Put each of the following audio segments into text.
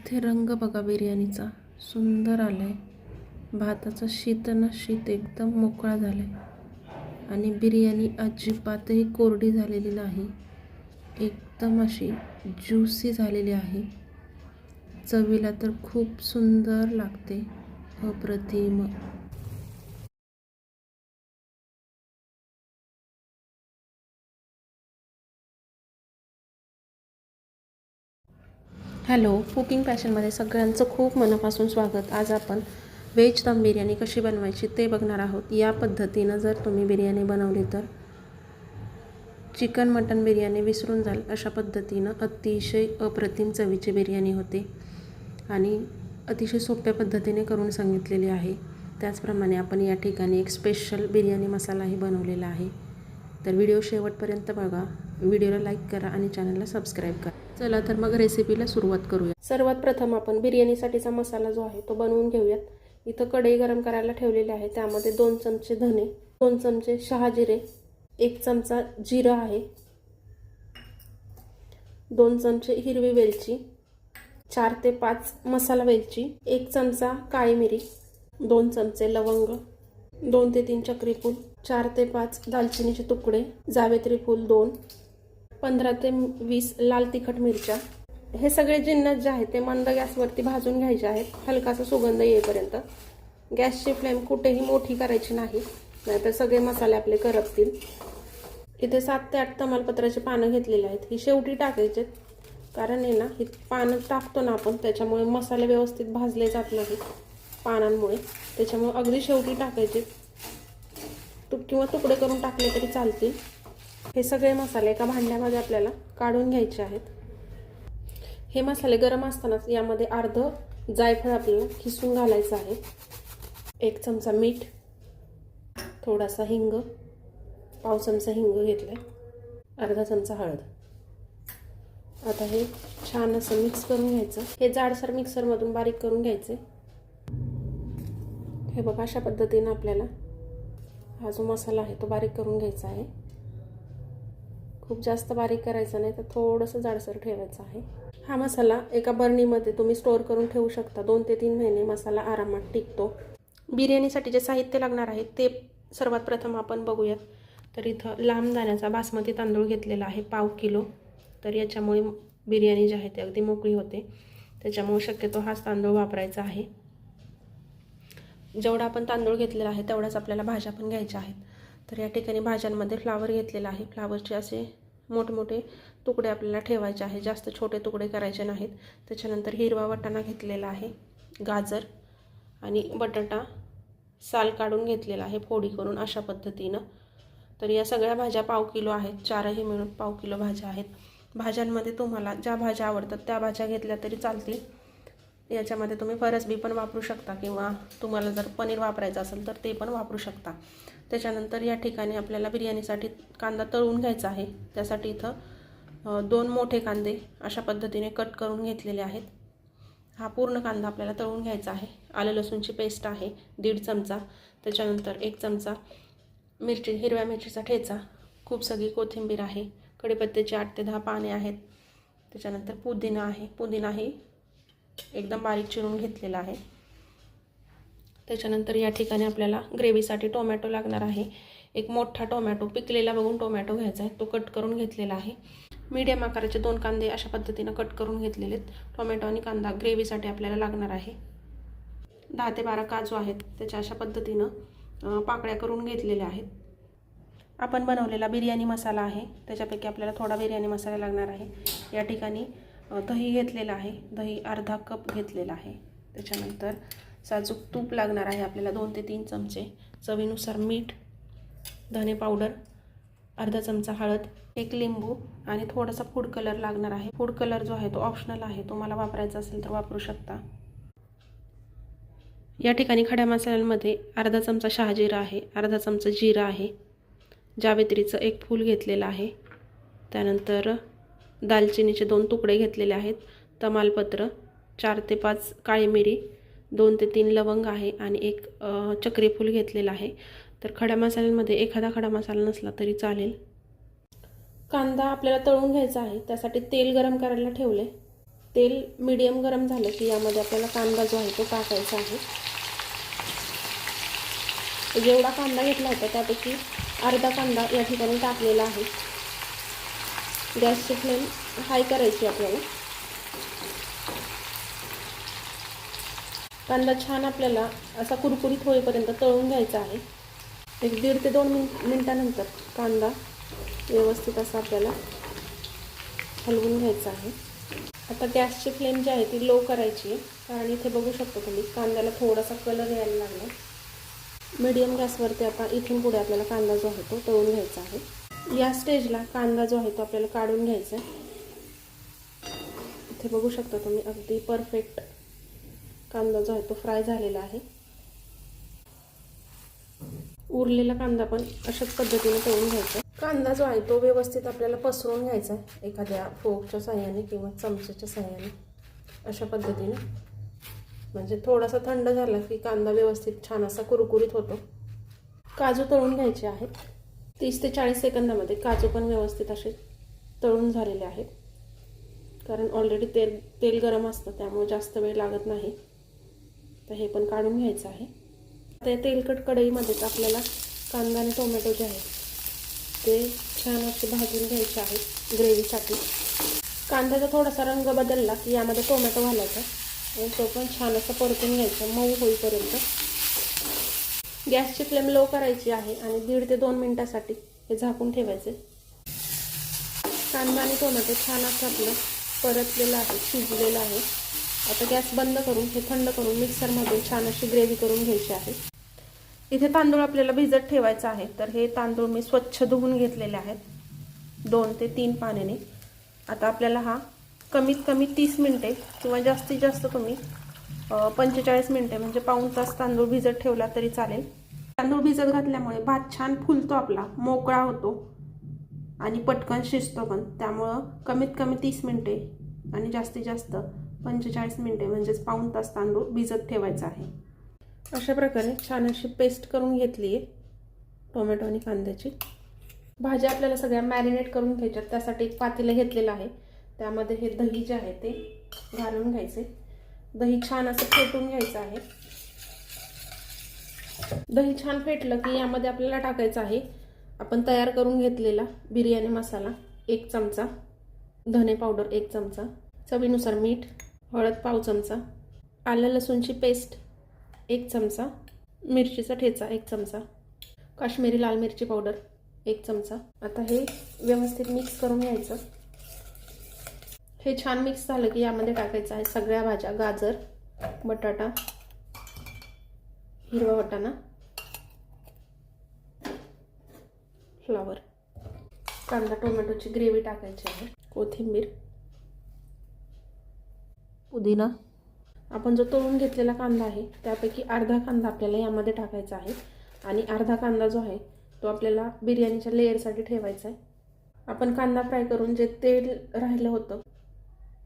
इथे रंग बघा बिर्याणीचा सुंदर आलाय। भाताचा शीत ना शीत एकदम मोकळा झालाय आणि बिर्याणी अजिबातही कोरडी झालेली नाही, एकदम अशी ज्युसी झालेली आहे। चवीला तर खूप सुंदर लागते, अप्रतिम। हॅलो, कुकिंग पॅशनमध्ये सगळ्यांचं खूप मनापासून स्वागत। आज आपण व्हेज दम बिर्याणी कशी बनवायची ते बघणार आहोत। या पद्धतीनं जर तुम्ही बिर्याणी बनवली तर चिकन मटन बिर्याणी विसरून जाल अशा पद्धतीनं अतिशय अप्रतिम चवीची बिर्याणी होते आणि अतिशय सोप्या पद्धतीने करून सांगितलेली आहे। त्याचप्रमाणे आपण या ठिकाणी एक स्पेशल बिर्याणी मसालाही बनवलेला आहे। तर व्हिडिओ शेवटपर्यंत बघा, व्हिडिओला लाईक करा आणि चॅनलला सबस्क्राईब करा। चला तर मग रेसिपीला सुरुवात करूया। सर्वात प्रथम आपण बिर्याणीसाठीचा मसाला जो आहे तो बनवून घेऊयात। इथं कढई गरम करायला ठेवलेली आहे, त्यामध्ये 2 चमचे धने, 2 चमचे शहाजिरे, 1 चमचा जिरं आहे, 2 चमचे हिरवी वेलची, 4 ते 5 मसाला वेलची, 1 चमचा काळी मिरी, 2 चमचे लवंग, 2 ते 3 चक्री फूल, 4 ते 5 दालचिनीचे तुकडे, जावेत्री फूल 2, 15 ते 20 लाल तिखट मिरच्या। हे सगळे जिन्नस जे आहेत ते मंद गॅसवरती भाजून घ्यायचे आहेत, हलकासा सुगंध येईपर्यंत। गॅसची फ्लेम कुठेही मोठी करायची नाही, नाहीतर सगळे मसाले आपले करपतील। इथे 7 ते 8 तमालपत्राचे पानं घेतलेले आहेत, ही शेवटी टाकायचे, कारण आहे ना ही पानं टाकतो ना आपण त्याच्यामुळे मसाले व्यवस्थित भाजले जात नाहीत पानांमुळे, त्याच्यामुळे अगदी शेवटी टाकायचे किंवा तुकडे करून टाकले तरी चालतील। हे सगळे मसाले एका भांड्यामध्ये आपल्याला काढून घ्यायचे आहेत। हे मसाले गरम असतानाच यामध्ये अर्ध जायफळ आपल्याला खिसून घालायचं आहे, 1 चमचा मीठ, थोडासा हिंग, पाव चमचा हिंग घेतलाय, अर्धा चमचा हळद। आता हे छान असं मिक्स करून घ्यायचं। हे जाडसर मिक्सरमधून बारीक करून घ्यायचे। हे बघा, अशा पद्धतीने आपल्याला हा जो मसाला आहे तो बारीक करून घ्यायचा आहे। खूप जास्त बारीक करायचं नाही, तर थोडंसं जाडसर ठेवायचं आहे। हा मसाला एका बर्नीमध्ये तुम्ही स्टोअर करून ठेवू शकता, 2 ते 3 महिने मसाला आरामात टिकतो। बिर्याणीसाठी जे साहित्य लागणार आहे ते सर्वात प्रथम आपण बघूयात। तर इथं लांब दाण्याचा बासमती तांदूळ घेतलेला आहे, पाव किलो। तर याच्यामुळे बिर्याणी जी आहे ती अगदी मोकळी होते, त्याच्यामुळे शक्यतो हाच तांदूळ वापरायचा आहे। जेवढा आपण तांदूळ घेतलेला आहे तेवढाच आपल्याला भाज्या पण घ्यायच्या आहेत। तर या ठिकाणी भाज्यांमध्ये फ्लावर घेतलेला आहे, फ्लावरचे असे मोठमोठे तुकडे आपल्याला ठेवायचे आहे, जास्त छोटे तुकडे करायचे नाहीत। त्याच्यानंतर हिरवा वाटाणा घेतलेला आहे, गाजर आणि बटाटा साल काढून घेतलेला आहे फोडी करून अशा पद्धतीनं। तर या सगळ्या भाज्या पाव किलो आहेत, 4ही मिळून पाव किलो भाज्या आहेत। भाज्यांमध्ये तुम्हाला ज्या भाज्या आवडतात त्या भाज्या घेतल्या तरी चालतील। याच्यामध्ये तुम्ही फरसबी पण वापरू शकता किंवा तुम्हाला जर पनीर वापरायचं असेल तर ते पण वापरू शकता। त्याच्यानंतर या ठिकाणी आपल्याला बिर्याणीसाठी कांदा तळून घ्यायचा आहे, त्यासाठी इथं 2 मोठे कांदे अशा पद्धतीने कट करून घेतलेले आहेत। हा पूर्ण कांदा आपल्याला तळून घ्यायचा आहे। आलं लसूणची पेस्ट आहे 1.5 चमचा, त्याच्यानंतर 1 चमचा हिरव्या मिरचीचा ठेचा, खूप सगळी कोथिंबीर आहे, कढीपत्त्याची 8 ते 10 पाने आहेत, त्याच्यानंतर पुदिना आहे, पुदिनाही एकदम बारीक चिरून घेतलेला आहे। त्याच्यानंतर या ठिकाणी आपल्याला ग्रेव्हीसाठी टोमॅटो लागणार आहे, एक मोठा टोमॅटो पिकलेला बघून टोमॅटो घ्यायचा आहे, तो कट करून घेतलेला आहे। मीडियम आकाराचे 2 कांदे अशा पद्धतीनं कट करून घेतलेले आहेत। टोमॅटो आणि कांदा ग्रेव्हीसाठी आपल्याला लागणार आहे। 10 ते 12 काजू आहेत, त्याच्या अशा पद्धतीनं पाकळ्या करून घेतलेल्या आहेत। आपण बनवलेला बिर्याणी मसाला आहे, त्याच्यापैकी आपल्याला थोडा बिर्याणी मसाला लागणार आहे। या ठिकाणी दही घेतलेला आहे, दही अर्धा कप घेतलेला आहे। त्याच्यानंतर साजूक तूप लागणार आहे आपल्याला 2 ते 3 चमचे, चवीनुसार मीठ, धने पावडर, अर्धा चमचा हळद, 1 लिंबू आणि थोडासा फूड कलर लागणार आहे। फूड कलर जो आहे तो ऑप्शनल आहे, तुम्हाला वापरायचा असेल तर वापरू शकता। या ठिकाणी खड्या मसाल्यांमध्ये अर्धा चमचा शहाजिरा आहे, अर्धा चमचा जिरा आहे, जावेत्रीचं 1 फूल घेतलेलं आहे, त्यानंतर दालचिनीचे 2 तुकडे घेतलेले आहेत, तमालपत्र, 4 ते 5 काळी मिरी, 2 ते 3 लवंग आहे आणि 1 चक्री फूल घेतलेलं आहे। तर खड्या मसाल्यांमध्ये एखादा खडा मसाला नसला तरी चालेल। कांदा आपल्याला तळून घ्यायचा आहे, त्यासाठी तेल गरम करायला ठेवले। तेल मीडियम गरम झालं की यामध्ये आपल्याला कांदा जो आहे तो टाकायचा आहे. जेवढा कांदा घेतला होता त्यापैकी अर्धा कांदा या ठिकाणी टाकलेला आहे. गॅसची फ्लेम हाय करायची आपल्याला. कांदा छान आपल्याला असा कुरकुरीत होईपर्यंत तळून घ्यायचा आहे. 1.5 ते 2 मिनिटानंतर कांदा व्यवस्थित असा आपल्याला हलवून घ्यायचा आहे. आता गॅसची फ्लेम जी आहे ती लो करायची आहे, कारण इथे बघू शकता तुम्ही कांद्याला थोडासा कलर यायला लागला. मीडियम गॅसवरती आता इथून पुढे आपल्याला कांदा जो आहे तो तळून घ्यायचा आहे. या स्टेजला कांदा जो आहे तो आपल्याला काढून घ्यायचा आहे. इथे बघू शकता तुम्ही अगदी परफेक्ट कांदा जो आहे तो फ्राय झालेला आहे. उरलेला कांदा पण अशाच पद्धतीने तळून घ्यायचा. कांदा जो आहे तो व्यवस्थित आपल्याला पसरवून घ्यायचा आहे एखाद्या फोकच्या साह्याने किंवा चमच्याच्या साह्याने, अशा पद्धतीने. म्हणजे थोडासा थंड झाला की कांदा व्यवस्थित छान असा कुरकुरीत होतो. काजू तळून घ्यायचे आहेत. 30 ते 40 सेकंदामध्ये काजू पण व्यवस्थित असे तळून झालेले आहेत, कारण ऑलरेडी तेल गरम असतं त्यामुळे जास्त वेळ लागत नाही. तर हे पण काढून घ्यायचं आहे. त्या तेलकट कढईमध्येच आपल्याला कांदा आणि टोमॅटो जे आहे ते छान असे भाजून घ्यायचे आहेत ग्रेव्हीसाठी. कांद्याचा थोडासा रंग बदलला की यामध्ये टोमॅटो घालायचा आणि तो पण छान असं परतून घ्यायचा मऊ होईपर्यंत. गॅसची फ्लेम लो करायची आहे आणि 1.5 ते 2 मिनिटासाठी हे झाकून ठेवायचे. कांदा आणि टोमॅटो छान असं आपलं परतलेलं आहे, शिजलेलं आहे. आता गॅस बंद करून हे थंड करून मिक्सरमध्ये छान अशी ग्रेव्ही करून घ्यायची आहे. इथे तांदूळ आपल्याला भिजत ठेवायचा आहे. तर हे तांदूळ मी स्वच्छ धुवून घेतलेले आहेत 2 ते 3 पाण्याने. आता आपल्याला हा कमीत कमी 30 मिनिटे किंवा जास्तीत जास्त तुम्ही 45 मिनिटे म्हणजे पाऊण तास तांदूळ भिजत ठेवला तरी चालेल. तांदूळ भिजत घातल्यामुळे भात छान फुलतो, आपला मोकळा होतो आणि पटकन शिजतो पण. त्यामुळं कमीत कमी 30 मिनिटे आणि जास्तीत जास्त 45 मिनिटे म्हणजेच पाऊण तास तांदूळ भिजत ठेवायचा आहे. अशा प्रकारे छान अशी पेस्ट करून घेतली आहे टोमॅटो आणि कांद्याची. भाज्या आपल्याला सगळ्या मॅरिनेट करून घ्यायच्या. त्यासाठी एक पातेलं घेतलेलं आहे. त्यामध्ये हे दही जे आहे ते घालून घ्यायचे. दही छान असं फेटून घ्यायचं आहे. दही छान फेटलं की यामध्ये आपल्याला टाकायचं आहे आपण तयार करून घेतलेला बिर्याणी मसाला 1 चमचा, धने पावडर 1 चमचा, चवीनुसार मीठ, हळद पाव चमचा, आलं लसूणची पेस्ट 1 चमचा, मिरचीचा ठेचा 1 चमचा, काश्मीरी लाल मिरची पावडर 1 चमचा. आता हे व्यवस्थित मिक्स करून घ्यायचं. हे छान मिक्स झालं की यामध्ये टाकायचं आहे सगळ्या भाज्या. गाजर, बटाटा, हिरवा वाटाणा, फ्लावर, कांदा टोमॅटोची ग्रेव्ही टाकायची आहे, कोथिंबीर, पुदिना. आपण जो तळून घेतलेला कांदा आहे त्यापैकी अर्धा कांदा आपल्याला यामध्ये टाकायचा आहे आणि अर्धा कांदा जो आहे तो आपल्याला बिर्याणीच्या लेअरसाठी ठेवायचा आहे. आपण कांदा फ्राय करून जे तेल राहिलं होतं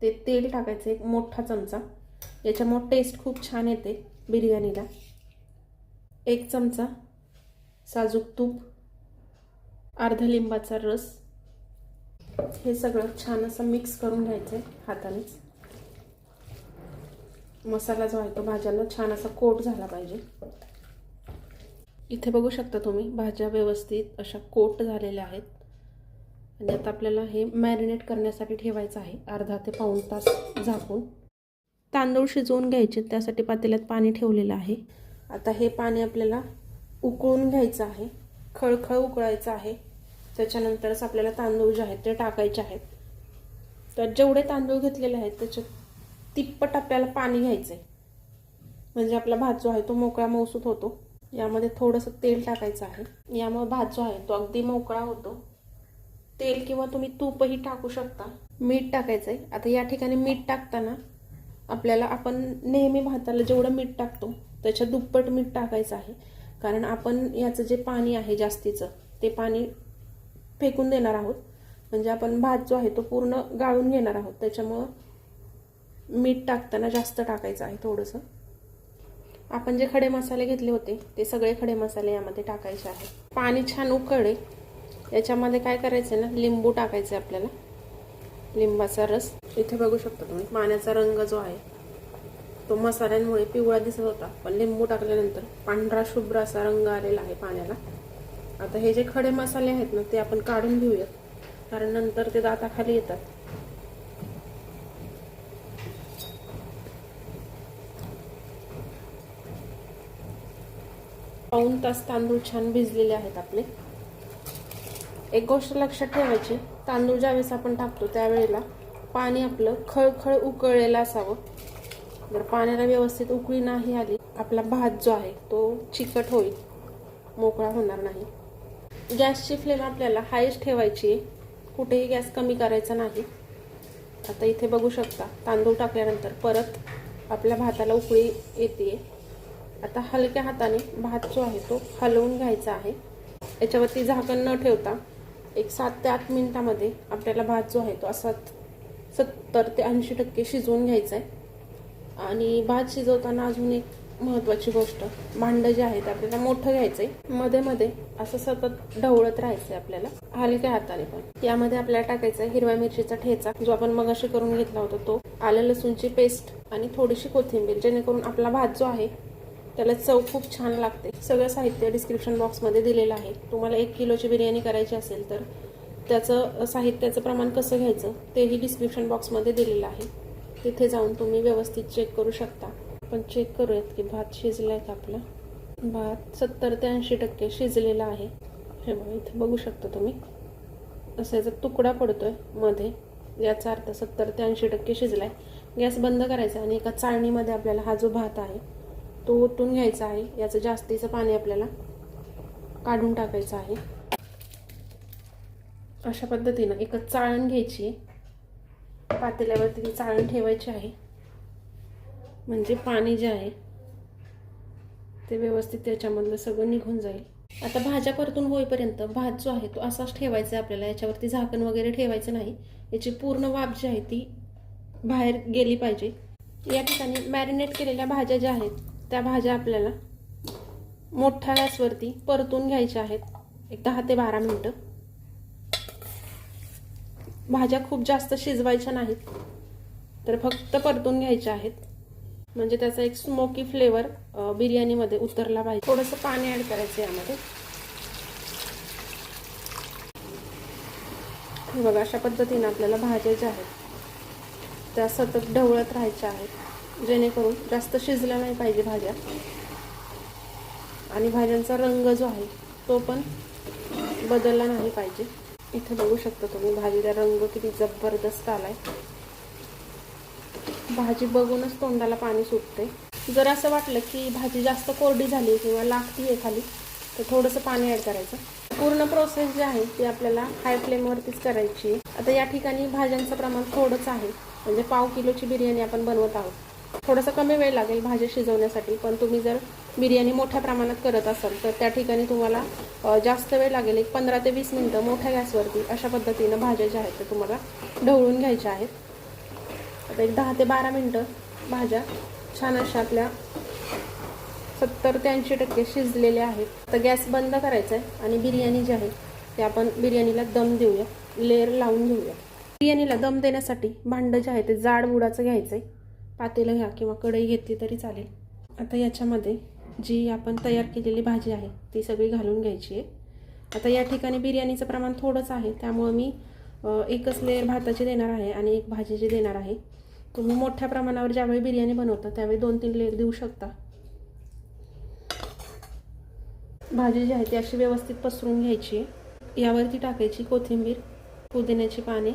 ते तेल टाकायचं 1 मोठा चमचा. याच्यामुळे टेस्ट खूप छान येते बिर्याणीला. 1 चमचा साजूक तूप, अर्धा लिंबाचा रस. हे सगळं छान असं मिक्स करून घ्यायचं आहे हातानेच. मसाला जो आहे तो भाज्यांना छान असा कोट झाला पाहिजे. इथे बघू शकता तुम्ही भाज्या व्यवस्थित अशा कोट झालेल्या आहेत. आणि आता आपल्याला हे मॅरिनेट करण्यासाठी ठेवायचं आहे अर्धा ते पाऊण तास झाकून. तांदूळ शिजवून घ्यायचे, त्यासाठी पातेल्यात पाणी ठेवलेलं आहे. आता हे पाणी आपल्याला उकळून घ्यायचं आहे, खळखळ उकळायचं आहे. त्याच्यानंतरच आपल्याला तांदूळ जे आहेत ते टाकायचे आहेत. तर जेवढे तांदूळ घेतलेले आहेत त्याच्यात तिप्पट आपल्याला पाणी घ्यायचं आहे, म्हणजे आपला भात जो आहे तो मोकळा मऊसूत होतो. यामध्ये थोडंसं तेल टाकायचं आहे, यामुळे भात जो आहे तो अगदी मोकळा होतो. तेल किंवा तुम्ही तूपही टाकू शकता. मीठ टाकायचं आहे. आता या ठिकाणी मीठ टाकताना आपल्याला आपण नेहमी भाताला जेवढं मीठ टाकतो त्याच्या दुप्पट मीठ टाकायचं आहे, कारण आपण याचं जे पाणी आहे जास्तीचं ते पाणी फेकून देणार आहोत. म्हणजे आपण भात जो आहे तो पूर्ण गाळून घेणार आहोत. त्याच्यामुळं मीठ टाकताना जास्त टाकायचं आहे थोडंसं. आपण जे खडे मसाले घेतले होते ते सगळे खडे मसाले यामध्ये टाकायचे आहेत. पाणी छान उकळे याच्यामध्ये काय करायचं ना, लिंबू टाकायचे आपल्याला. लिंबाचा रस. इथे बघू शकता तुम्ही पाण्याचा रंग जो आहे तो मसाल्यांमुळे पिवळा दिसत होता, पण लिंबू टाकल्यानंतर पांढरा शुभ्र असा रंग आलेला आहे पाण्याला. आता हे जे खडे मसाले आहेत ना ते आपण काढून घेऊयात, कारण नंतर ते दाताखाली येतात. पाऊण तास तांदूळ छान भिजलेले आहेत आपले. एक गोष्ट लक्षात ठेवायची, तांदूळ ज्यावेळेस आपण टाकतो त्यावेळेला पाणी आपलं खळखळ उकळलेलं असावं. जर पाण्याला व्यवस्थित उकळी नाही आली, आपला भात जो आहे तो चिकट होईल, मोकळा होणार नाही. गॅसची फ्लेम आपल्याला हायच ठेवायची आहे, कुठेही गॅस कमी करायचा नाही. आता इथे बघू शकता तांदूळ टाकल्यानंतर परत आपल्या भाताला उकळी येते. आता हलक्या हाताने भात जो आहे तो हलवून घ्यायचा आहे. याच्यावरती झाकण न ठेवता एक 7 ते 8 मिनिटामध्ये आपल्याला भात जो आहे तो असा 70 ते 80% शिजवून घ्यायचा आहे. आणि भात शिजवताना अजून एक महत्त्वाची गोष्ट, भांडं जे आहे ते आपल्याला मोठं घ्यायचं आहे. मध्ये मध्ये असं सतत ढवळत राहायचं आहे आपल्याला हलक्या हाताने. पण यामध्ये आपल्याला टाकायचा आहे हिरव्या मिरचीचा ठेचा जो आपण मगाशी करून घेतला होता तो, आलं लसूणची पेस्ट आणि थोडीशी कोथिंबीर, जेणेकरून आपला भात जो आहे त्याला चव खूप छान लागते. सगळं साहित्य डिस्क्रिप्शन बॉक्समध्ये दिलेलं आहे. तुम्हाला 1 किलोची बिर्याणी करायची असेल तर त्याचं साहित्याचं प्रमाण कसं घ्यायचं तेही डिस्क्रिप्शन बॉक्समध्ये दिलेलं आहे. तिथे जाऊन तुम्ही व्यवस्थित चेक करू शकता. आपण चेक करूयात की भात शिजला आहे का आपला. भात 70 ते 80% शिजलेला आहे. हे बघा इथे बघू शकता तुम्ही, असा याचा तुकडा पडतोय मध्ये, याचा अर्थ 70 ते 80% शिजलाय. गॅस बंद करायचा आणि एका चाळणीमध्ये आपल्याला हा जो भात आहे तो ओतून घ्यायचा आहे. याचं जास्तीचं पाणी आपल्याला काढून टाकायचं आहे. अशा पद्धतीनं एक चाळण घ्यायची, पातेल्यावरती ती चाळण ठेवायची आहे, म्हणजे पाणी जे आहे ते व्यवस्थित त्याच्यामधलं सगळं निघून जाईल. आता भाज्या परतून होईपर्यंत भात जो आहे तो असाच ठेवायचा आहे आपल्याला. याच्यावरती झाकण वगैरे ठेवायचं नाही. याची पूर्ण वाफ जी आहे ती बाहेर गेली पाहिजे. या ठिकाणी मॅरिनेट केलेल्या भाज्या ज्या आहेत त्या भाज्या आपल्याला मोठ्या गॅसवरती परतून घ्यायच्या आहेत, एक 10 ते 12 मिनिटं. भाज्या खूप जास्त शिजवायच्या नाहीत, तर फक्त परतून घ्यायच्या आहेत, म्हणजे त्याचा एक स्मोकी फ्लेवर बिर्याणीमध्ये उतरला पाहिजे. थोडंसं पाणी ॲड करायचं यामध्ये. हे बघा अशा पद्धतीने आपल्याला भाज्या ज्या आहेत त्या सतत ढवळत राहायच्या आहेत, जेणेकरून जास्त शिजल्या नाही पाहिजे भाज्या. आणि भाज्यांचा रंग जो आहे तो पण बदलला नाही पाहिजे. इथे बघू शकता तुम्ही भाजीचा रंग किती जबरदस्त आलाय. भाजी बघूनच तोंडाला पाणी सुटते. जर असं वाटलं की भाजी जास्त कोरडी झाली किंवा लागतीये खाली, तर थोडंसं पाणी ॲड करायचं. पूर्ण प्रोसेस जी आहे ती आपल्याला हाय फ्लेमवरतीच करायची. आता या ठिकाणी भाज्यांचं प्रमाण थोडंच आहे, म्हणजे 1/2 किलोची बिर्याणी आपण बनवत आहोत. थोडासा कमी वेळ लागेल भाज्या शिजवण्यासाठी, पण तुम्ही जर बिर्याणी मोठ्या प्रमाणात करत असाल तर त्या ठिकाणी तुम्हाला जास्त वेळ लागेल. एक 15 ते 20 मिनिटं मोठ्या गॅसवरती अशा पद्धतीनं भाज्या ज्या आहेत त्या तुम्हाला ढवळून घ्यायच्या आहेत. आता एक 10 ते 12 मिनिटं भाज्या छान अशा आपल्या 70 ते 80% शिजलेल्या आहेत. आता गॅस बंद करायचा आहे आणि बिर्याणी जी आहे ते आपण बिर्याणीला दम देऊया, लेअर लावून घेऊया. बिर्याणीला दम देण्यासाठी भांडं जे आहे ते जाड बुडाचं घ्यायचं आहे. पातेलं घ्या किंवा कढई घेतली तरी चालेल. आता याच्यामध्ये जी आपण तयार केलेली भाजी आहे ती सगळी घालून घ्यायची आहे. आता या ठिकाणी बिर्याणीचं प्रमाण थोडंच आहे, त्यामुळे मी एकच लेअर भाताची देणार आहे आणि एक भाजीची देणार आहे. तुम्ही मोठ्या प्रमाणावर ज्यावेळी बिर्याणी बनवता त्यावेळी 2-3 लेअर देऊ शकता. भाजी जी आहे ती अशी व्यवस्थित पसरून घ्यायची. यावरती टाकायची कोथिंबीर, पुदिन्याची पाने,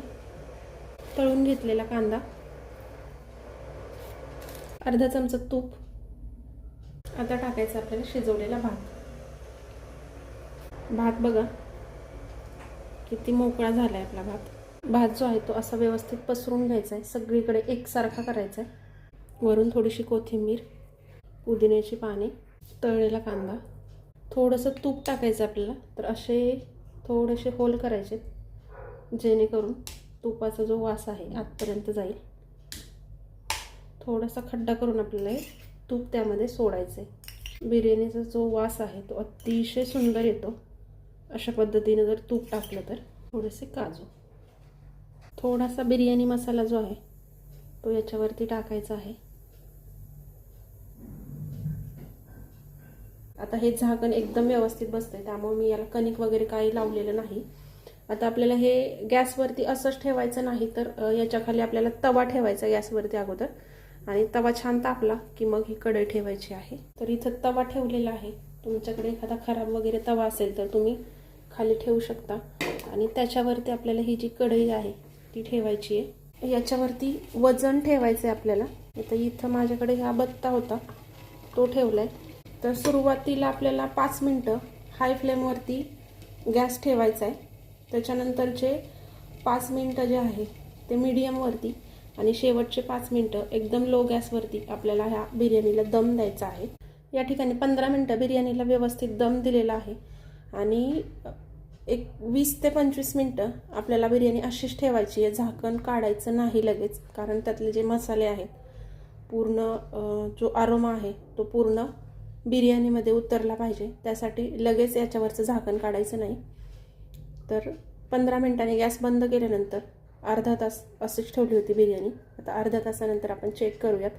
तळून घेतलेला कांदा, अर्धा चमचा तूप. आता टाकायचा आपल्याला शिजवलेला भात. भात बघा किती मोकळा झाला आहे आपला भात. भात जो आहे तो असा व्यवस्थित पसरून घ्यायचा आहे, सगळीकडे एकसारखा करायचा आहे. वरून थोडीशी कोथिंबीर, पुदिन्याची पाने, तळलेला कांदा, थोडंसं तूप टाकायचं आपल्याला. तर असे थोडेसे होल करायचे, जेणेकरून तुपाचा जो वास आहे आतपर्यंत जाईल. थोडासा खड्डा करून आपल्याला हे तूप त्यामध्ये सोडायचं आहे. बिर्याणीचा जो वास आहे तो अतिशय सुंदर येतो अशा पद्धतीने जर तूप टाकलं तर. थोडेसे काजू, थोडासा बिर्याणी मसाला जो आहे तो याच्यावरती टाकायचा आहे. आता हे झाकण एकदम व्यवस्थित बसतंय, त्यामुळे मी याला कणिक वगैरे काही लावलेलं नाही. आता आपल्याला हे गॅसवरती असंच ठेवायचं नाही, तर याच्या खाली आपल्याला तवा ठेवायचा गॅसवरती अगोदर, आणि तवा छान तापला की मग ही कढई ठेवायची आहे. तर इथं तवा ठेवलेला आहे. तुमच्याकडे एखादा खराब वगैरे तवा असेल तर तुम्ही खाली ठेवू शकता, आणि त्याच्यावरती आपल्याला ही जी कढई आहे ती ठेवायची आहे. याच्यावरती वजन ठेवायचं आहे आपल्याला. आता इथं माझ्याकडे हा बत्ता होता तो ठेवलाय. तर सुरुवातीला आपल्याला 5 मिनटं हाय फ्लेमवरती गॅस ठेवायचा आहे. त्याच्यानंतरचे 5 मिनटं जे आहे ते मीडियमवरती, आणि शेवटचे 5 मिनटं एकदम लो गॅसवरती आपल्याला ह्या बिर्याणीला दम द्यायचा आहे. या ठिकाणी 15 मिनटं बिर्याणीला व्यवस्थित दम दिलेला आहे, आणि एक 20 ते 25 मिनटं आपल्याला बिर्याणी अशीच ठेवायची आहे. झाकण काढायचं नाही लगेच, कारण त्यातले जे मसाले आहेत पूर्ण जो अरोमा आहे तो पूर्ण बिर्याणीमध्ये उतरला पाहिजे. त्यासाठी लगेच याच्यावरचं झाकण काढायचं नाही. तर 15 मिनटांनी गॅस बंद केल्यानंतर अर्धा तास अशीच ठेवली होती बिर्याणी. आता अर्ध्या तासानंतर आपण चेक करूयात.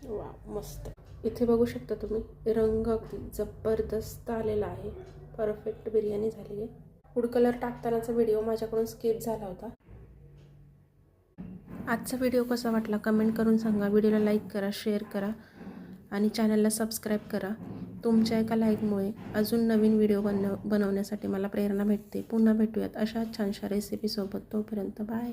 वा, मस्त. इथे बघू शकता तुम्ही, रंग अगदी जबरदस्त आलेला आहे. परफेक्ट बिर्याणी झाली आहे. फूड कलर टाकतानाचा व्हिडिओ माझ्याकडून स्किप झाला होता. आजचा व्हिडिओ कसा वाटला कमेंट करून सांगा. व्हिडिओला लाईक करा, शेअर करा, आणि चॅनलला सबस्क्राईब करा. तुमच्या एका लाईकमुळे अजून नवीन व्हिडिओ बनवण्यासाठी मला प्रेरणा भेटते. पुन्हा भेटूयात अशा छानशा रेसिपीसोबत. तोपर्यंत बाय.